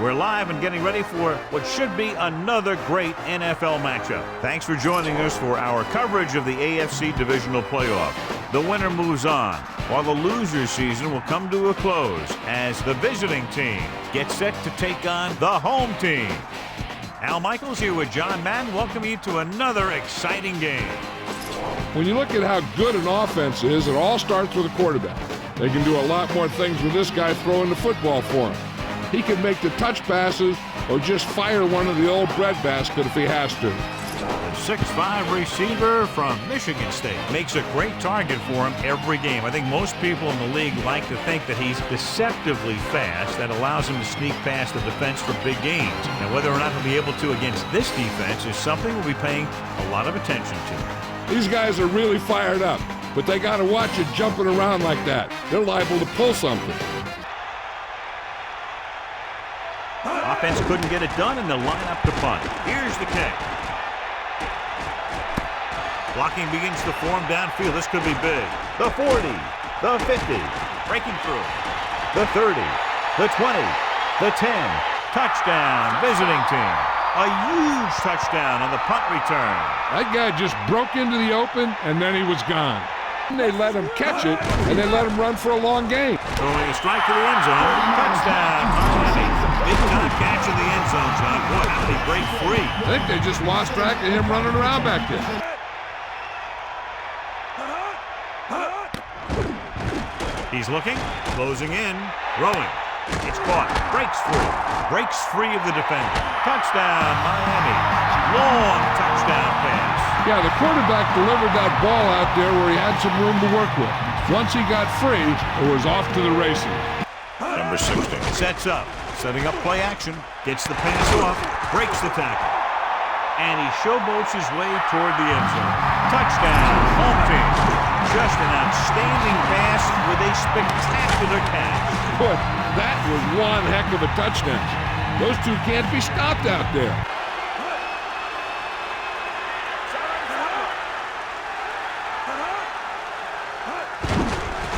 We're live and getting ready for what should be another great NFL matchup. Thanks for joining us for our coverage of the AFC Divisional Playoff. The winner moves on, while the loser season will come to a close as the visiting team gets set to take on the home team. Al Michaels here with John Madden, welcoming you to another exciting game. When you look at how good an offense is, it all starts with a quarterback. They can do a lot more things with this guy throwing the football for him. He can make the touch passes or just fire one of the old breadbasket if he has to. The 6'5" receiver from Michigan State makes a great target for him every game. I think most people in the league like to think that he's deceptively fast. That allows him to sneak past the defense for big gains. Now, whether or not he'll be able to against this defense is something we'll be paying a lot of attention to. These guys are really fired up, but they got to watch it jumping around like that. They're liable to pull something. Offense couldn't get it done, and they'll line up to punt. Here's the kick. Blocking begins to form downfield. This could be big. The 40, the 50, breaking through. The 30, the 20, the 10. Touchdown, visiting team. A huge touchdown on the punt return. That guy just broke into the open, and then he was gone. They let him catch it, and they let him run for a long game. Throwing a strike to the end zone. Touchdown, Miami. Big time catch in the end zone, John. Boy, how did he break free? I think they just lost track of him running around back there. He's looking, closing in, throwing. It's caught, breaks free of the defender. Touchdown, Miami. Long touchdown pass. Yeah, the quarterback delivered that ball out there where he had some room to work with. Once he got free, it was off to the races. Number 16 sets up, setting up play action, gets the pass off, breaks the tackle. And he showboats his way toward the end zone. Touchdown, home team. Just an outstanding pass with a spectacular catch. Boy, that was one heck of a touchdown. Those two can't be stopped out there.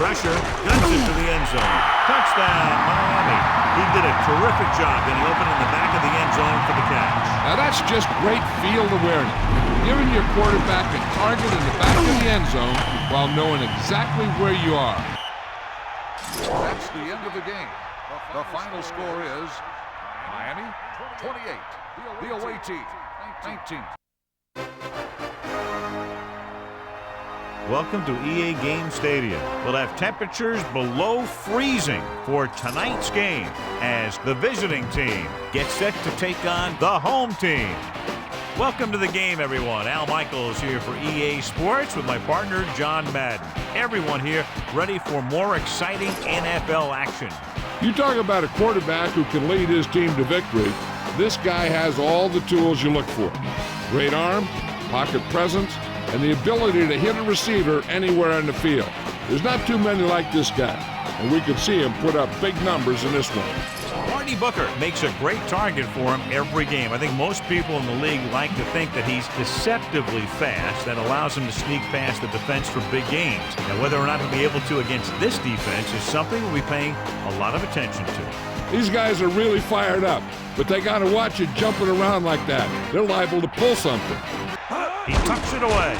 Pressure, guns it to the end zone. Touchdown, Miami. He did a terrific job getting open in the back of the end zone for the catch. Now that's just great field awareness. Giving your quarterback a target in the back of the end zone while knowing exactly where you are. That's the end of the game. The final score is Miami 28, the away team 19. Welcome to EA Game Stadium. We'll have temperatures below freezing for tonight's game as the visiting team gets set to take on the home team. Welcome to the game, everyone. Al Michaels here for EA Sports with my partner, John Madden. Everyone here ready for more exciting NFL action. You talk about a quarterback who can lead his team to victory. This guy has all the tools you look for. Great arm, pocket presence, and the ability to hit a receiver anywhere on the field. There's not too many like this guy, and we could see him put up big numbers in this one. Marty Booker makes a great target for him every game. I think most people in the league like to think that he's deceptively fast. That allows him to sneak past the defense for big games. Now, whether or not he'll be able to against this defense is something we'll be paying a lot of attention to. These guys are really fired up, but they got to watch it jumping around like that. They're liable to pull something. He tucks it away.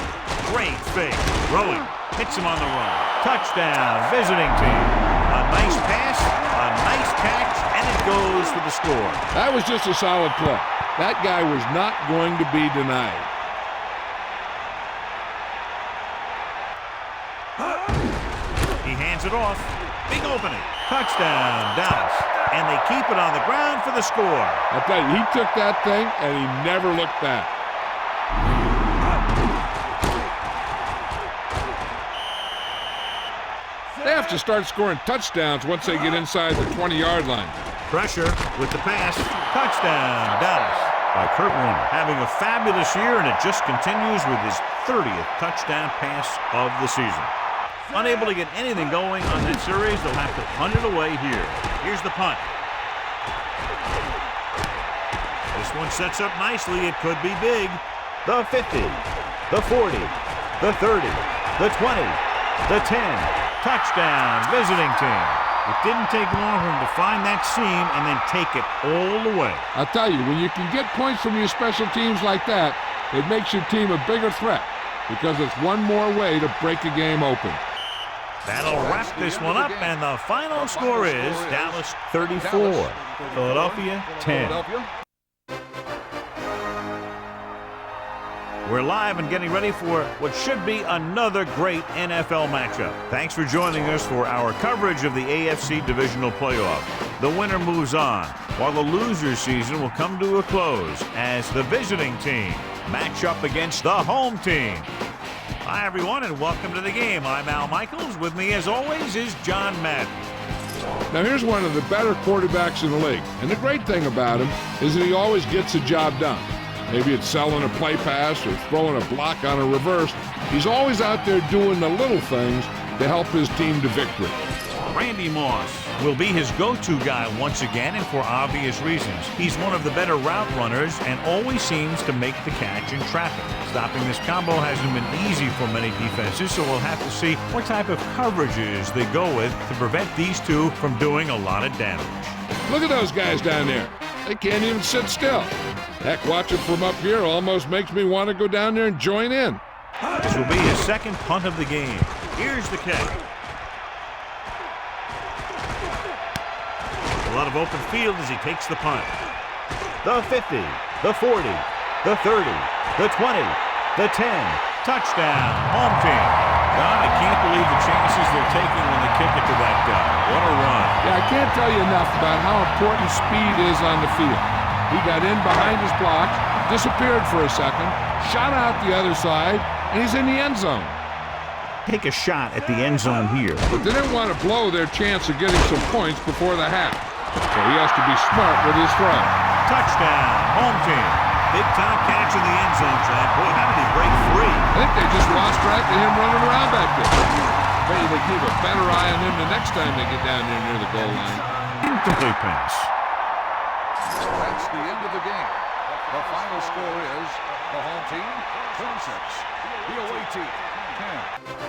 Great fake. Throwing. Hits him on the run. Touchdown, visiting team. A nice pass, a nice catch, and it goes for the score. That was just a solid play. That guy was not going to be denied. He hands it off. Big opening. Touchdown, Dallas. And they keep it on the ground for the score. I tell you, he took that thing and he never looked back. They have to start scoring touchdowns once they get inside the 20-yard line. Pressure with the pass. Touchdown, Dallas. By Kurt Warner. Having a fabulous year, and it just continues with his 30th touchdown pass of the season. Unable to get anything going on that series, they'll have to punt it away here. Here's the punt. This one sets up nicely. It could be big. The 50, the 40, the 30, the 20, the 10. Touchdown, visiting team. It didn't take long for him to find that seam and then take it all the way. I'll tell you, when you can get points from your special teams like that, it makes your team a bigger threat because it's one more way to break a game open. That'll wrap this one up, and the final score is Dallas 34, Philadelphia 10. We're live and getting ready for what should be another great NFL matchup. Thanks for joining us for our coverage of the AFC Divisional Playoff. The winner moves on, while the loser season will come to a close as the visiting team match up against the home team. Hi, everyone, and welcome to the game. I'm Al Michaels. With me, as always, is John Madden. Now, here's one of the better quarterbacks in the league, and the great thing about him is that he always gets the job done. Maybe it's selling a play pass or throwing a block on a reverse. He's always out there doing the little things to help his team to victory. Randy Moss will be his go-to guy once again, and for obvious reasons. He's one of the better route runners and always seems to make the catch in traffic. Stopping this combo hasn't been easy for many defenses, so we'll have to see what type of coverages they go with to prevent these two from doing a lot of damage. Look at those guys down there. They can't even sit still. Heck, watching from up here almost makes me want to go down there and join in. This will be his second punt of the game. Here's the kick. A lot of open field as he takes the punt. The 50, the 40, the 30, the 20, the 10. Touchdown, home team. God, I can't believe the chances they're taking when they kick it to that guy. What a run. Yeah, I can't tell you enough about how important speed is on the field. He got in behind his blocks, disappeared for a second, shot out the other side, and he's in the end zone. Take a shot at the end zone here. But they didn't want to blow their chance of getting some points before the half. So he has to be smart with his throw. Touchdown, home team. Big time catch in the end zone, Chad. Boy, how did he break free? I think they just lost track of him running around back there. Maybe they keep a better eye on him the next time they get down there near the goal line. Incomplete pass. That's the end of the game. The final score is the home team 26, the away team 10.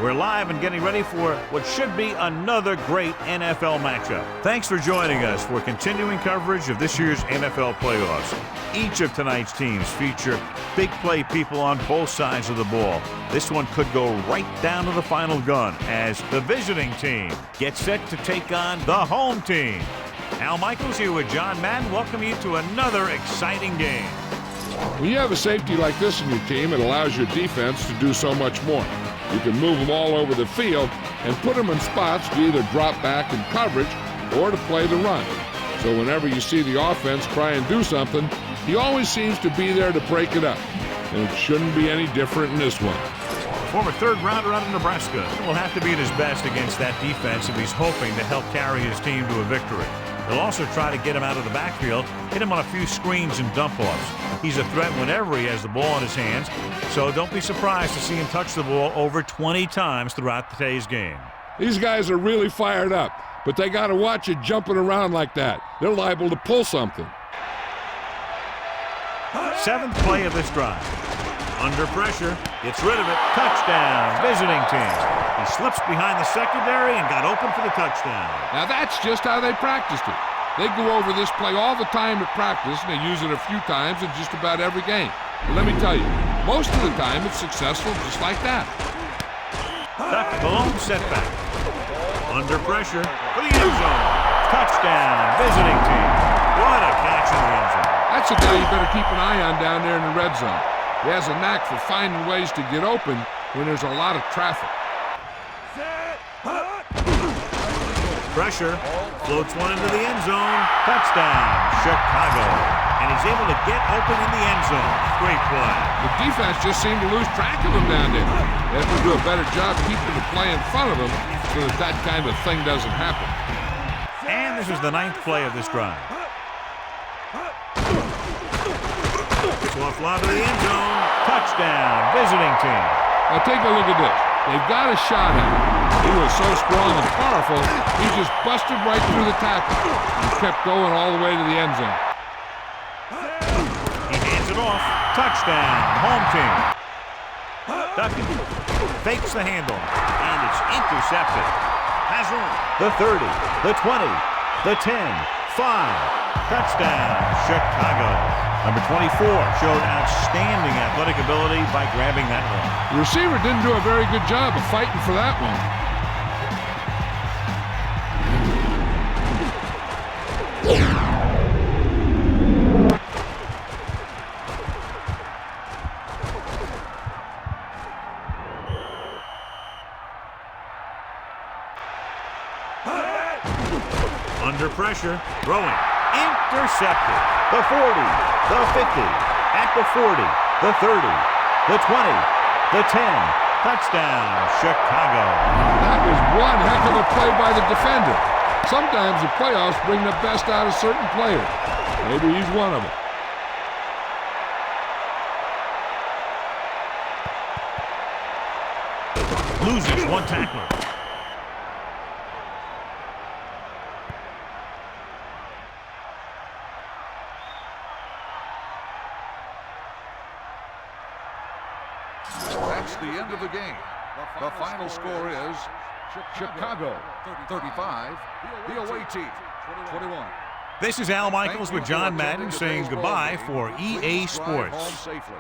We're live and getting ready for what should be another great NFL matchup. Thanks for joining us for continuing coverage of this year's NFL playoffs. Each of tonight's teams feature big play people on both sides of the ball. This one could go right down to the final gun as the visiting team gets set to take on the home team. Al Michaels here with John Madden. Welcome you to another exciting game. When you have a safety like this in your team, it allows your defense to do so much more. You can move them all over the field and put them in spots to either drop back in coverage or to play the run. So whenever you see the offense try and do something, he always seems to be there to break it up. And it shouldn't be any different in this one. Former third-rounder out of Nebraska will have to be at his best against that defense if he's hoping to help carry his team to a victory. They'll also try to get him out of the backfield, hit him on a few screens and dump-offs. He's a threat whenever he has the ball in his hands, so don't be surprised to see him touch the ball over 20 times throughout today's game. These guys are really fired up, but they got to watch it jumping around like that. They're liable to pull something. Seventh play of this drive. Under pressure, gets rid of it. Touchdown, visiting team. He slips behind the secondary and got open for the touchdown. Now that's just how they practiced it. They go over this play all the time at practice, and they use it a few times in just about every game. But let me tell you, most of the time it's successful just like that. Back to the lone setback. Under pressure for the end zone. Touchdown, visiting team. What a catch in the end zone. That's a guy you better keep an eye on down there in the red zone. He has a knack for finding ways to get open when there's a lot of traffic. Pressure, floats one into the end zone. Touchdown, Chicago. And he's able to get open in the end zone. Great play. The defense just seemed to lose track of him down there. They have to do a better job keeping the play in front of him so that that kind of thing doesn't happen. And this is the ninth play of this drive. Soft lob to the end zone. Touchdown, visiting team. Now take a look at this. They've got a shot at him. He was so strong and powerful, he just busted right through the tackle and kept going all the way to the end zone. He hands it off. Touchdown, home team. Ducking. Fakes the handle. And it's intercepted. Hazard. The 30. The 20. The 10. 5. Touchdown, Chicago. Number 24 showed outstanding athletic ability by grabbing that one. The receiver didn't do a very good job of fighting for that one. Under pressure, throwing, intercepted. The 40, the 50, at the 40, the 30, the 20, the 10. Touchdown, Chicago. That was one heck of a play by the defender. Sometimes the playoffs bring the best out of certain players. Maybe he's one of them. Loses one tackler. That's the end of the game. The final score is Chicago 35, the away team 21. This is Al Michaels with John Madden saying goodbye for EA Please drive home Sports. safely.